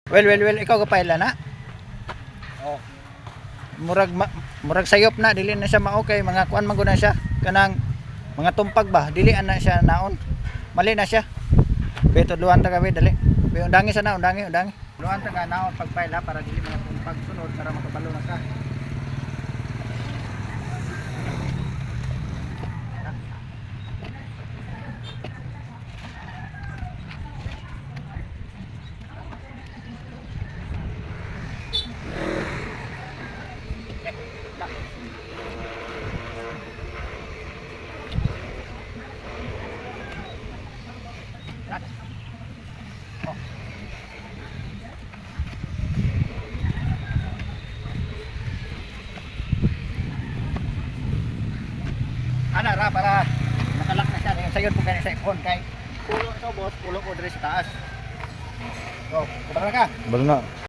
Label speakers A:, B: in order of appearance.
A: Well, ikaw kapayla na.
B: Oh.
A: Murag sayop na, dili na siya mao kay mga kuan man gud na siya. Kanang mga tumpag ba, dili na siya naon. Mali na siya. Beto duhan ta gabi dali. Be undangi sana, undangi. Duhan ta ga naon pagpayla para dili mga tumpag sunod para makabalo na ka. Ana ra para nakalak na siya yung sayon po kay sa iPhone kay pulo ito boss, pulo ko diri sa taas. Go, kubara ka.
C: Bala na.